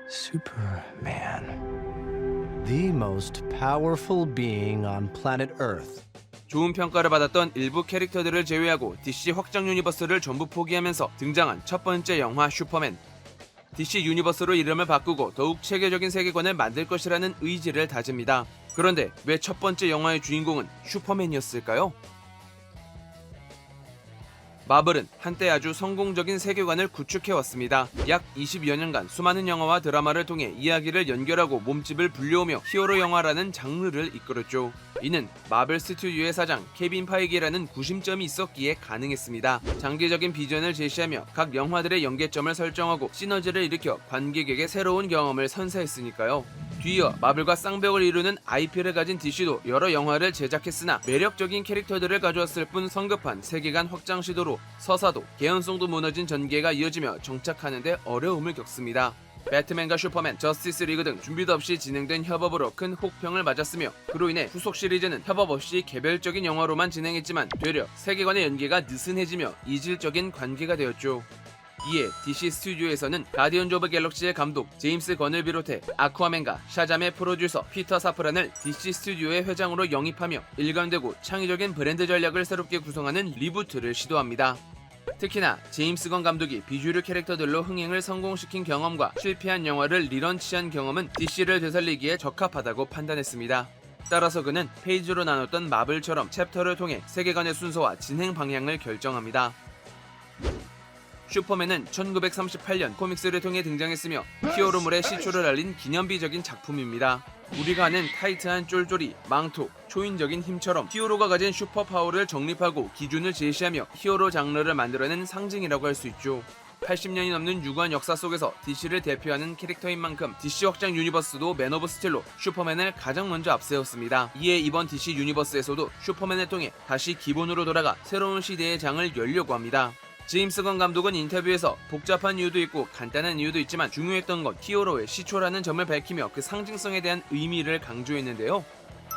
Superman. The most powerful being on planet Earth. 좋은 평가를 받았던 일부 캐릭터들을 제외하고 DC 확장 유니버스를 전부 포기하면서 등장한 첫 번째 영화 슈퍼맨. DC 유니버스로 이름을 바꾸고 더욱 체계적인 세계관을 만들 것이라는 의지를 다집니다. 그런데 왜 첫 번째 영화의 주인공은 슈퍼맨이었을까요? 마블은 한때 아주 성공적인 세계관을 구축해왔습니다. 약 20여 년간 수많은 영화와 드라마를 통해 이야기를 연결하고 몸집을 불려오며 히어로 영화라는 장르를 이끌었죠. 이는 마블 스튜디오의 사장 케빈 파이기라는 구심점이 있었기에 가능했습니다. 장기적인 비전을 제시하며 각 영화들의 연계점을 설정하고 시너지를 일으켜 관객에게 새로운 경험을 선사했으니까요. 뒤이어 마블과 쌍벽을 이루는 IP를 가진 DC도 여러 영화를 제작했으나 매력적인 캐릭터들을 가져왔을 뿐 성급한 세계관 확장 시도로 서사도 개연성도 무너진 전개가 이어지며 정착하는 데 어려움을 겪습니다. 배트맨과 슈퍼맨, 저스티스 리그 등 준비도 없이 진행된 협업으로 큰 혹평을 맞았으며 그로 인해 후속 시리즈는 협업 없이 개별적인 영화로만 진행했지만 되려 세계관의 연계가 느슨해지며 이질적인 관계가 되었죠. 이에 DC 스튜디오에서는 가디언즈 오브 갤럭시의 감독 제임스 건을 비롯해 아쿠아맨과 샤잠의 프로듀서 피터 사프란을 DC 스튜디오의 회장으로 영입하며 일관되고 창의적인 브랜드 전략을 새롭게 구성하는 리부트를 시도합니다. 특히나 제임스 건 감독이 비주류 캐릭터들로 흥행을 성공시킨 경험과 실패한 영화를 리런치한 경험은 DC를 되살리기에 적합하다고 판단했습니다. 따라서 그는 페이지로 나눴던 마블처럼 챕터를 통해 세계관의 순서와 진행 방향을 결정합니다. 슈퍼맨은 1938년 코믹스를 통해 등장했으며 히어로물의 시초를 알린 기념비적인 작품입니다. 우리가 아는 타이트한 쫄쫄이, 망토, 초인적인 힘처럼 히어로가 가진 슈퍼파워를 정립하고 기준을 제시하며 히어로 장르를 만들어낸 상징이라고 할 수 있죠. 80년이 넘는 유구한 역사 속에서 DC를 대표하는 캐릭터인 만큼 DC 확장 유니버스도 맨 오브 스틸로 슈퍼맨을 가장 먼저 앞세웠습니다. 이에 이번 DC 유니버스에서도 슈퍼맨을 통해 다시 기본으로 돌아가 새로운 시대의 장을 열려고 합니다. 제임스 건 감독은 인터뷰에서 복잡한 이유도 있고 간단한 이유도 있지만 중요했던 건 히어로의 시초라는 점을 밝히며 그 상징성에 대한 의미를 강조했는데요.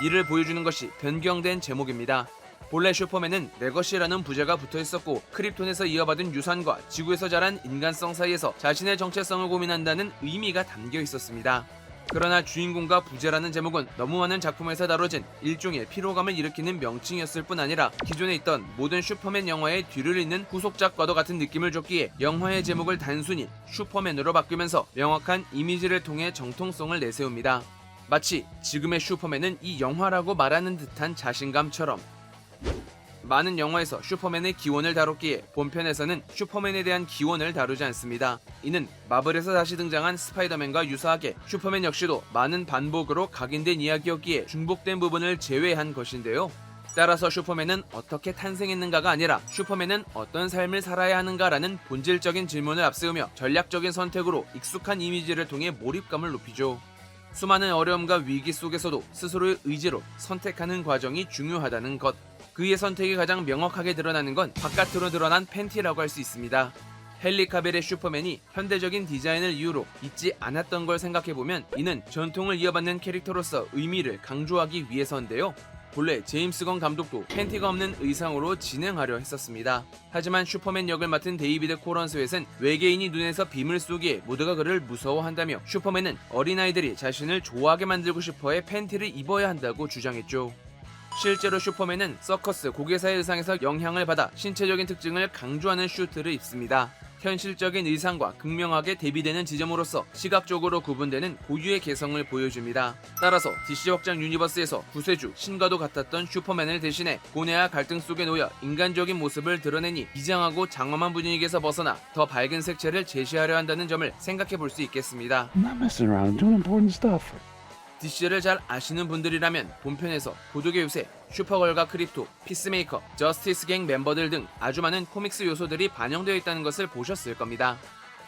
이를 보여주는 것이 변경된 제목입니다. 본래 슈퍼맨은 레거시라는 부제가 붙어있었고 크립톤에서 이어받은 유산과 지구에서 자란 인간성 사이에서 자신의 정체성을 고민한다는 의미가 담겨 있었습니다. 그러나 주인공과 부제라는 제목은 너무 많은 작품에서 다뤄진 일종의 피로감을 일으키는 명칭이었을 뿐 아니라 기존에 있던 모든 슈퍼맨 영화의 뒤를 잇는 후속작과도 같은 느낌을 줬기에 영화의 제목을 단순히 슈퍼맨으로 바꾸면서 명확한 이미지를 통해 정통성을 내세웁니다. 마치 지금의 슈퍼맨은 이 영화라고 말하는 듯한 자신감처럼. 많은 영화에서 슈퍼맨의 기원을 다뤘기에 본편에서는 슈퍼맨에 대한 기원을 다루지 않습니다. 이는 마블에서 다시 등장한 스파이더맨과 유사하게 슈퍼맨 역시도 많은 반복으로 각인된 이야기였기에 중복된 부분을 제외한 것인데요. 따라서 슈퍼맨은 어떻게 탄생했는가가 아니라 슈퍼맨은 어떤 삶을 살아야 하는가라는 본질적인 질문을 앞세우며 전략적인 선택으로 익숙한 이미지를 통해 몰입감을 높이죠. 수많은 어려움과 위기 속에서도 스스로의 의지로 선택하는 과정이 중요하다는 것. 그의 선택이 가장 명확하게 드러나는 건 바깥으로 드러난 팬티라고 할 수 있습니다. 헨리 카벨의 슈퍼맨이 현대적인 디자인을 이유로 잊지 않았던 걸 생각해보면 이는 전통을 이어받는 캐릭터로서 의미를 강조하기 위해서인데요. 본래 제임스 건 감독도 팬티가 없는 의상으로 진행하려 했었습니다. 하지만 슈퍼맨 역을 맡은 데이비드 코런 스웨트는 외계인이 눈에서 빔을 쏘기에 모두가 그를 무서워한다며 슈퍼맨은 어린아이들이 자신을 좋아하게 만들고 싶어해 팬티를 입어야 한다고 주장했죠. 실제로 슈퍼맨은 서커스 고개사의 의상에서 영향을 받아 신체적인 특징을 강조하는 슈트를 입습니다. 현실적인 의상과 극명하게 대비되는 지점으로서 시각적으로 구분되는 고유의 개성을 보여줍니다. 따라서 DC 확장 유니버스에서 구세주, 신과도 같았던 슈퍼맨을 대신해 고뇌와 갈등 속에 놓여 인간적인 모습을 드러내니 비장하고 장엄한 분위기에서 벗어나 더 밝은 색채를 제시하려 한다는 점을 생각해 볼 수 있겠습니다. I'm not messing around. I'm doing important stuff. DC를 잘 아시는 분들이라면 본편에서 고독의 요새, 슈퍼걸과 크립토, 피스메이커, 저스티스 갱 멤버들 등 아주 많은 코믹스 요소들이 반영되어 있다는 것을 보셨을 겁니다.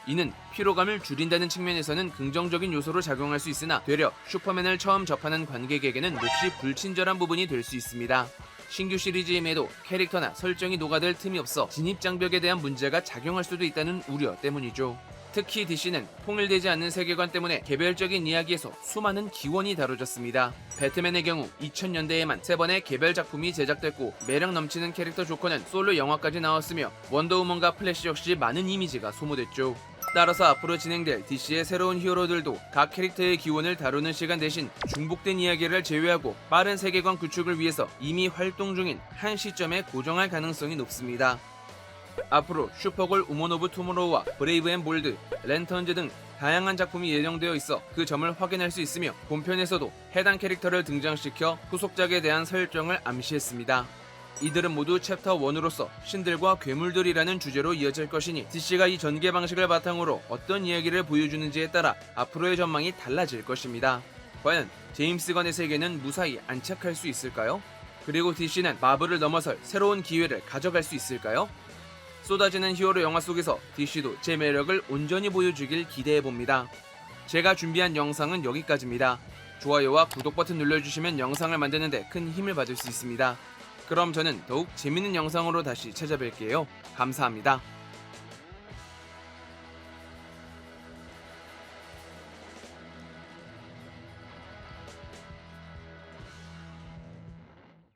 이는 피로감을 줄인다는 측면에서는 긍정적인 요소로 작용할 수 있으나 되려 슈퍼맨을 처음 접하는 관객에게는 몹시 불친절한 부분이 될 수 있습니다. 신규 시리즈임에도 캐릭터나 설정이 녹아들 틈이 없어 진입장벽에 대한 문제가 작용할 수도 있다는 우려 때문이죠. 특히 DC는 통일되지 않는 세계관 때문에 개별적인 이야기에서 수많은 기원이 다뤄졌습니다. 배트맨의 경우 2000년대에만 3번의 개별 작품이 제작됐고 매력 넘치는 캐릭터 조커는 솔로 영화까지 나왔으며 원더우먼과 플래시 역시 많은 이미지가 소모됐죠. 따라서 앞으로 진행될 DC의 새로운 히어로들도 각 캐릭터의 기원을 다루는 시간 대신 중복된 이야기를 제외하고 빠른 세계관 구축을 위해서 이미 활동 중인 한 시점에 고정할 가능성이 높습니다. 앞으로 슈퍼걸 우먼 오브 투모로우와 브레이브 앤 볼드, 랜턴즈 등 다양한 작품이 예정되어 있어 그 점을 확인할 수 있으며 본편에서도 해당 캐릭터를 등장시켜 후속작에 대한 설정을 암시했습니다. 이들은 모두 챕터 1으로서 신들과 괴물들이라는 주제로 이어질 것이니 DC가 이 전개 방식을 바탕으로 어떤 이야기를 보여주는지에 따라 앞으로의 전망이 달라질 것입니다. 과연 제임스 건의 세계는 무사히 안착할 수 있을까요? 그리고 DC는 마블을 넘어설 새로운 기회를 가져갈 수 있을까요? 쏟아지는 히어로 영화 속에서 DC도 제 매력을 온전히 보여주길 기대해봅니다. 제가 준비한 영상은 여기까지입니다. 좋아요와 구독 버튼 눌러주시면 영상을 만드는데 큰 힘을 받을 수 있습니다. 그럼 저는 더욱 재밌는 영상으로 다시 찾아뵐게요. 감사합니다.